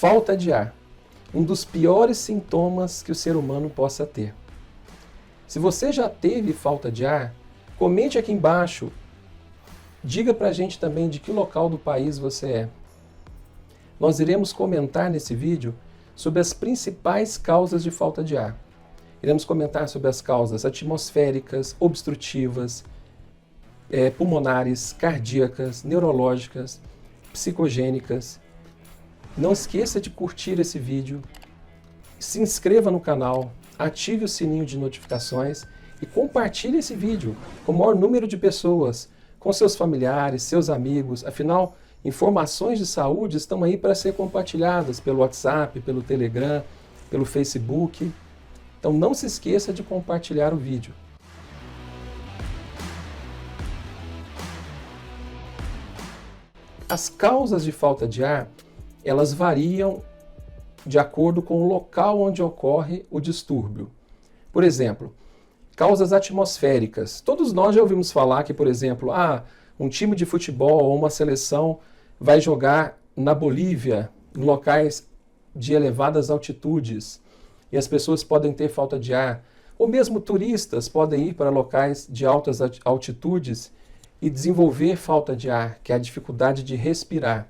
falta de ar, um dos piores sintomas que o ser humano possa ter. Se você já teve falta de ar, comente aqui embaixo, diga pra gente também de que local do país você é. Nós iremos comentar nesse vídeo sobre as principais causas de falta de ar. Iremos comentar sobre as causas atmosféricas, obstrutivas, pulmonares, cardíacas, neurológicas, psicogênicas. Não esqueça de curtir esse vídeo, se inscreva no canal, ative o sininho de notificações e compartilhe esse vídeo com o maior número de pessoas, com seus familiares, seus amigos. Afinal, informações de saúde estão aí para ser compartilhadas pelo WhatsApp, pelo Telegram, pelo Facebook. Então não se esqueça de compartilhar o vídeo. As causas de falta de ar, elas variam de acordo com o local onde ocorre o distúrbio. Por exemplo, causas atmosféricas. Todos nós já ouvimos falar que, por exemplo, um time de futebol ou uma seleção vai jogar na Bolívia, em locais de elevadas altitudes, e as pessoas podem ter falta de ar. Ou mesmo turistas podem ir para locais de altas altitudes e desenvolver falta de ar, que é a dificuldade de respirar.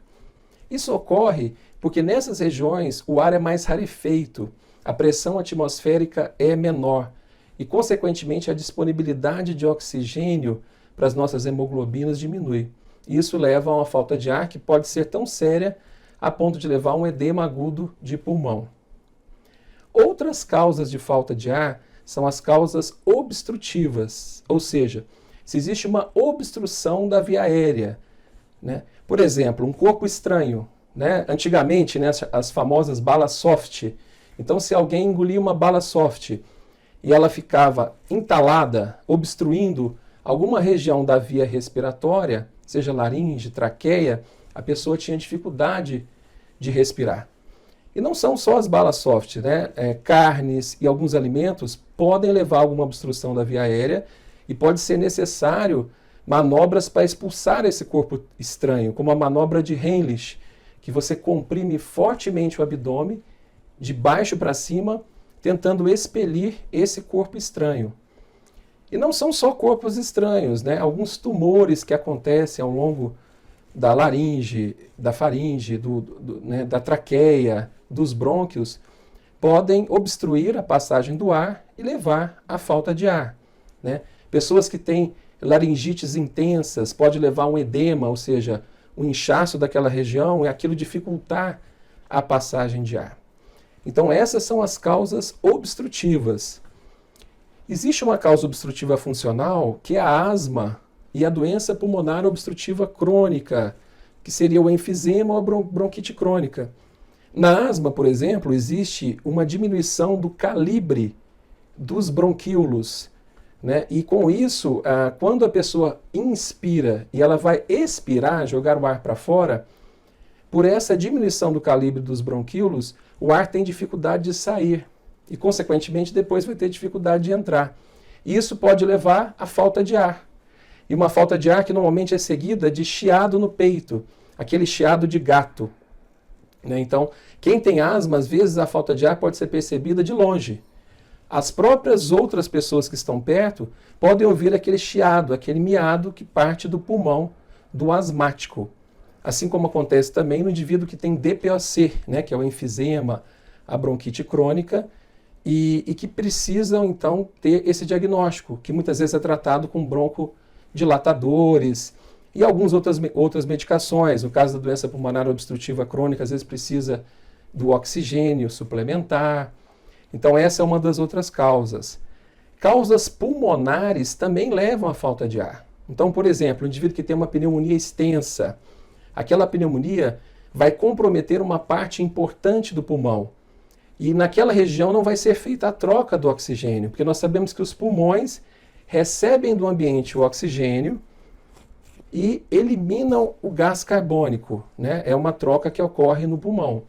Isso ocorre porque nessas regiões o ar é mais rarefeito, a pressão atmosférica é menor e, consequentemente, a disponibilidade de oxigênio para as nossas hemoglobinas diminui. Isso leva a uma falta de ar que pode ser tão séria a ponto de levar a um edema agudo de pulmão. Outras causas de falta de ar são as causas obstrutivas, ou seja, se existe uma obstrução da via aérea, né? Por exemplo, um corpo estranho, né? Antigamente, né, as famosas balas soft. Então, se alguém engolia uma bala soft e ela ficava entalada, obstruindo alguma região da via respiratória, seja laringe, traqueia, a pessoa tinha dificuldade de respirar. E não são só as balas soft, né? Carnes e alguns alimentos podem levar a alguma obstrução da via aérea e pode ser necessário manobras para expulsar esse corpo estranho, como a manobra de Heimlich, que você comprime fortemente o abdômen, de baixo para cima, tentando expelir esse corpo estranho. E não são só corpos estranhos, né? Alguns tumores que acontecem ao longo da laringe, da faringe, né, da traqueia, dos brônquios, podem obstruir a passagem do ar e levar à falta de ar, né? Pessoas que têm laringites intensas pode levar a um edema, ou seja, um inchaço daquela região e aquilo dificultar a passagem de ar. Então essas são as causas obstrutivas. Existe uma causa obstrutiva funcional que é a asma e a doença pulmonar obstrutiva crônica, que seria o enfisema ou a bronquite crônica. Na asma, por exemplo, existe uma diminuição do calibre dos bronquíolos, né? E com isso, quando a pessoa inspira e ela vai expirar, jogar o ar para fora, por essa diminuição do calibre dos bronquíolos, o ar tem dificuldade de sair e, consequentemente, depois vai ter dificuldade de entrar. E isso pode levar à falta de ar. E uma falta de ar que normalmente é seguida de chiado no peito, aquele chiado de gato, né? Então, quem tem asma, às vezes a falta de ar pode ser percebida de longe. As próprias outras pessoas que estão perto podem ouvir aquele chiado, aquele miado que parte do pulmão do asmático. Assim como acontece também no indivíduo que tem DPOC, né, que é o enfisema, a bronquite crônica, e que precisam então ter esse diagnóstico, que muitas vezes é tratado com broncodilatadores e algumas outras medicações. No caso da doença pulmonar obstrutiva crônica, às vezes precisa do oxigênio suplementar. Então essa é uma das outras causas. Causas pulmonares também levam à falta de ar. Então, por exemplo, o indivíduo que tem uma pneumonia extensa, aquela pneumonia vai comprometer uma parte importante do pulmão. E naquela região não vai ser feita a troca do oxigênio, porque nós sabemos que os pulmões recebem do ambiente o oxigênio e eliminam o gás carbônico, né? É uma troca que ocorre no pulmão.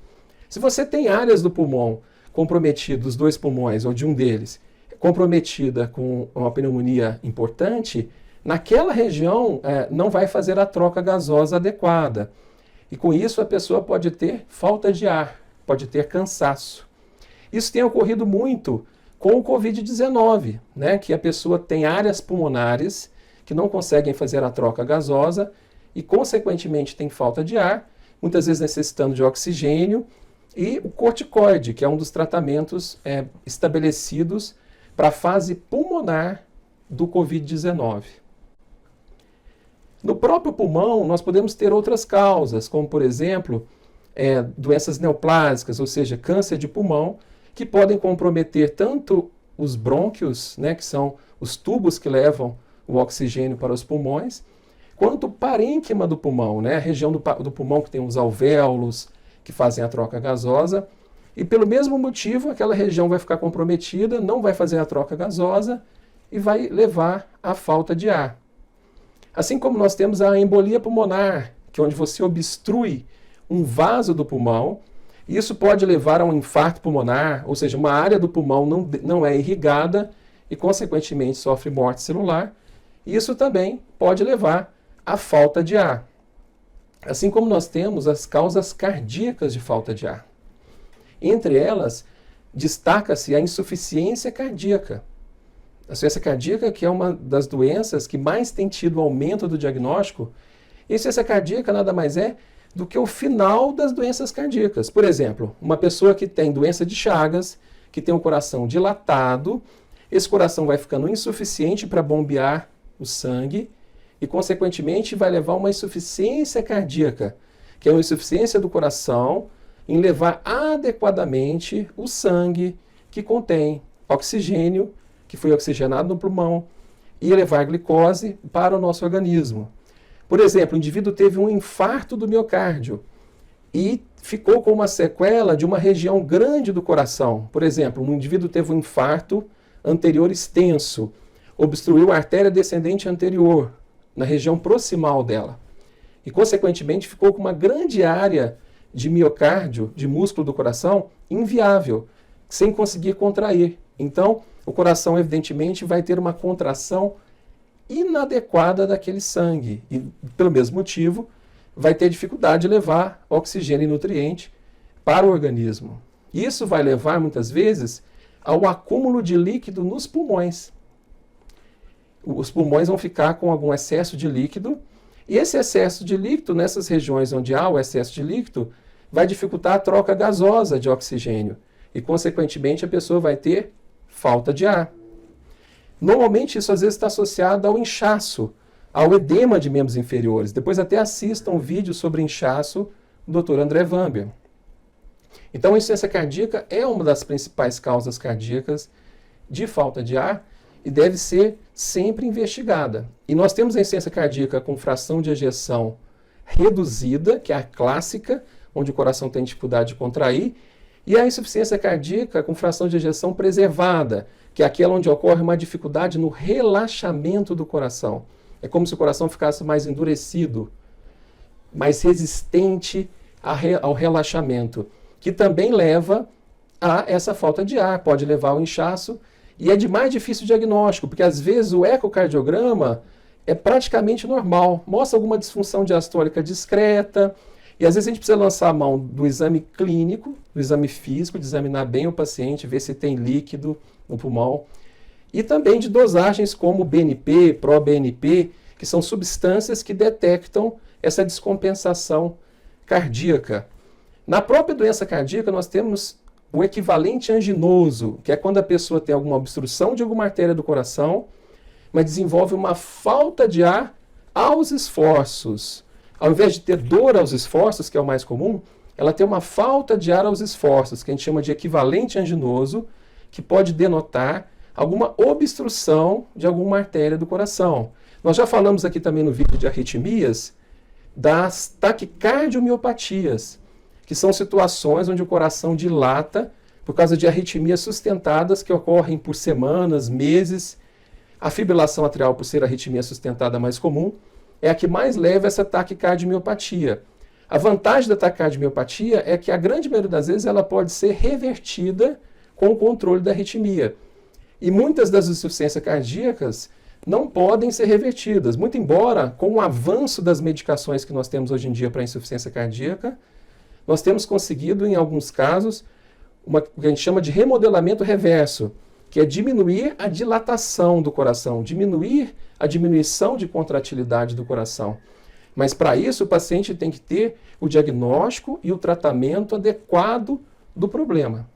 Se você tem áreas do pulmão comprometidas, dos dois pulmões, ou de um deles, comprometida com uma pneumonia importante, naquela região não vai fazer a troca gasosa adequada. E com isso a pessoa pode ter falta de ar, pode ter cansaço. Isso tem ocorrido muito com o Covid-19, né? Que a pessoa tem áreas pulmonares que não conseguem fazer a troca gasosa e, consequentemente, tem falta de ar, muitas vezes necessitando de oxigênio, e o corticoide, que é um dos tratamentos estabelecidos para a fase pulmonar do Covid-19. No próprio pulmão, nós podemos ter outras causas, como, por exemplo, doenças neoplásicas, ou seja, câncer de pulmão, que podem comprometer tanto os brônquios, né, que são os tubos que levam o oxigênio para os pulmões, quanto o parênquima do pulmão, né, a região do pulmão que tem os alvéolos, que fazem a troca gasosa, e pelo mesmo motivo aquela região vai ficar comprometida, não vai fazer a troca gasosa e vai levar à falta de ar. Assim como nós temos a embolia pulmonar, que é onde você obstrui um vaso do pulmão, e isso pode levar a um infarto pulmonar, ou seja, uma área do pulmão não é irrigada e, consequentemente, sofre morte celular. Isso também pode levar à falta de ar. Assim como nós temos as causas cardíacas de falta de ar. Entre elas, destaca-se a insuficiência cardíaca. A insuficiência cardíaca, que é uma das doenças que mais tem tido aumento do diagnóstico, e a insuficiência cardíaca nada mais é do que o final das doenças cardíacas. Por exemplo, uma pessoa que tem doença de Chagas, que tem um coração dilatado, esse coração vai ficando insuficiente para bombear o sangue e, consequentemente, vai levar a uma insuficiência cardíaca, que é uma insuficiência do coração em levar adequadamente o sangue que contém oxigênio, que foi oxigenado no pulmão, e levar glicose para o nosso organismo. Por exemplo, o indivíduo teve um infarto do miocárdio e ficou com uma sequela de uma região grande do coração. Por exemplo, um indivíduo teve um infarto anterior extenso, obstruiu a artéria descendente anterior, na região proximal dela. E, consequentemente, ficou com uma grande área de miocárdio, de músculo do coração, inviável, sem conseguir contrair. Então, o coração, evidentemente, vai ter uma contração inadequada daquele sangue. E, pelo mesmo motivo, vai ter dificuldade de levar oxigênio e nutriente para o organismo. Isso vai levar, muitas vezes, ao acúmulo de líquido nos pulmões. Os pulmões vão ficar com algum excesso de líquido, e esse excesso de líquido, nessas regiões onde há o excesso de líquido, vai dificultar a troca gasosa de oxigênio. E, consequentemente, a pessoa vai ter falta de ar. Normalmente, isso às vezes está associado ao inchaço, ao edema de membros inferiores. Depois até assistam um vídeo sobre inchaço do Dr. André Vamber. Então, a insuficiência cardíaca é uma das principais causas cardíacas de falta de ar e deve ser sempre investigada. E nós temos a insuficiência cardíaca com fração de ejeção reduzida, que é a clássica, onde o coração tem dificuldade de contrair, e a insuficiência cardíaca com fração de ejeção preservada, que é aquela onde ocorre uma dificuldade no relaxamento do coração. É como se o coração ficasse mais endurecido, mais resistente ao relaxamento, que também leva a essa falta de ar, pode levar ao inchaço, e é de mais difícil diagnóstico, porque às vezes o ecocardiograma é praticamente normal, mostra alguma disfunção diastólica discreta, e às vezes a gente precisa lançar a mão do exame clínico, do exame físico, de examinar bem o paciente, ver se tem líquido no pulmão, e também de dosagens como BNP, ProBNP, que são substâncias que detectam essa descompensação cardíaca. Na própria doença cardíaca, nós temos o equivalente anginoso, que é quando a pessoa tem alguma obstrução de alguma artéria do coração, mas desenvolve uma falta de ar aos esforços. Ao invés de ter dor aos esforços, que é o mais comum, ela tem uma falta de ar aos esforços, que a gente chama de equivalente anginoso, que pode denotar alguma obstrução de alguma artéria do coração. Nós já falamos aqui também no vídeo de arritmias das taquicardiomiopatia,s que são situações onde o coração dilata por causa de arritmias sustentadas que ocorrem por semanas, meses. A fibrilação atrial, por ser a arritmia sustentada mais comum, é a que mais leva a essa taquicardiomiopatia. A vantagem da taquicardiomiopatia é que a grande maioria das vezes ela pode ser revertida com o controle da arritmia. E muitas das insuficiências cardíacas não podem ser revertidas, muito embora com o avanço das medicações que nós temos hoje em dia para a insuficiência cardíaca, nós temos conseguido, em alguns casos, o que a gente chama de remodelamento reverso, que é diminuir a dilatação do coração, diminuir a diminuição de contratilidade do coração. Mas para isso o paciente tem que ter o diagnóstico e o tratamento adequado do problema.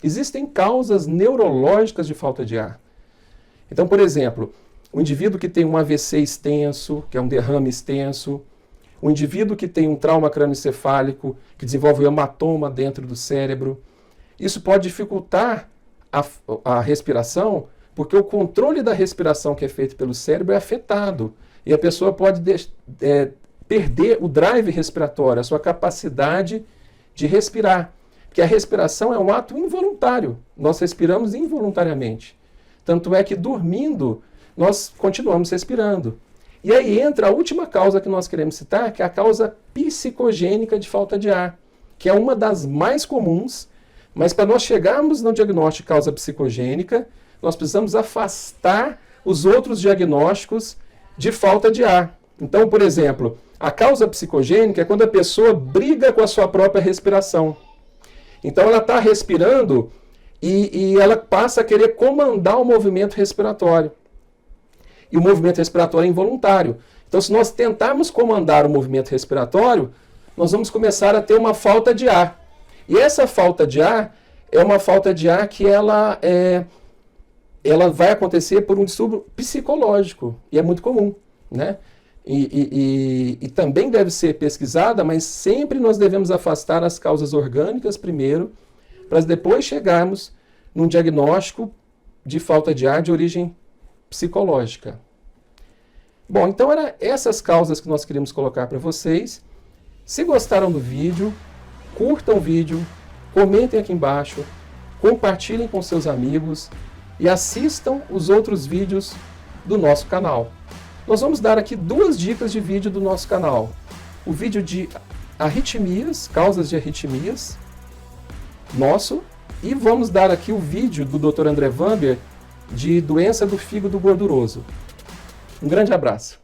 Existem causas neurológicas de falta de ar. Então, por exemplo, o indivíduo que tem um AVC extenso, que é um derrame extenso, o indivíduo que tem um trauma crânioencefálico, que desenvolve um hematoma dentro do cérebro, isso pode dificultar a respiração, porque o controle da respiração que é feito pelo cérebro é afetado. E a pessoa pode perder o drive respiratório, a sua capacidade de respirar. Porque a respiração é um ato involuntário. Nós respiramos involuntariamente. Tanto é que dormindo, nós continuamos respirando. E aí entra a última causa que nós queremos citar, que é a causa psicogênica de falta de ar, que é uma das mais comuns, mas para nós chegarmos no diagnóstico de causa psicogênica, nós precisamos afastar os outros diagnósticos de falta de ar. Então, por exemplo, a causa psicogênica é quando a pessoa briga com a sua própria respiração. Então ela está respirando e ela passa a querer comandar o movimento respiratório. E o movimento respiratório é involuntário. Então, se nós tentarmos comandar o movimento respiratório, nós vamos começar a ter uma falta de ar. E essa falta de ar é uma falta de ar que ela vai acontecer por um distúrbio psicológico. E é muito comum, né? E também deve ser pesquisada, mas sempre nós devemos afastar as causas orgânicas primeiro, para depois chegarmos num diagnóstico de falta de ar de origem psicológica. Bom, então eram essas causas que nós queríamos colocar para vocês. Se gostaram do vídeo, curtam o vídeo, comentem aqui embaixo, compartilhem com seus amigos e assistam os outros vídeos do nosso canal. Nós vamos dar aqui 2 dicas de vídeo do nosso canal. O vídeo de arritmias, causas de arritmias, nosso, e vamos dar aqui o vídeo do Dr. André Vamber de doença do fígado gorduroso. Um grande abraço.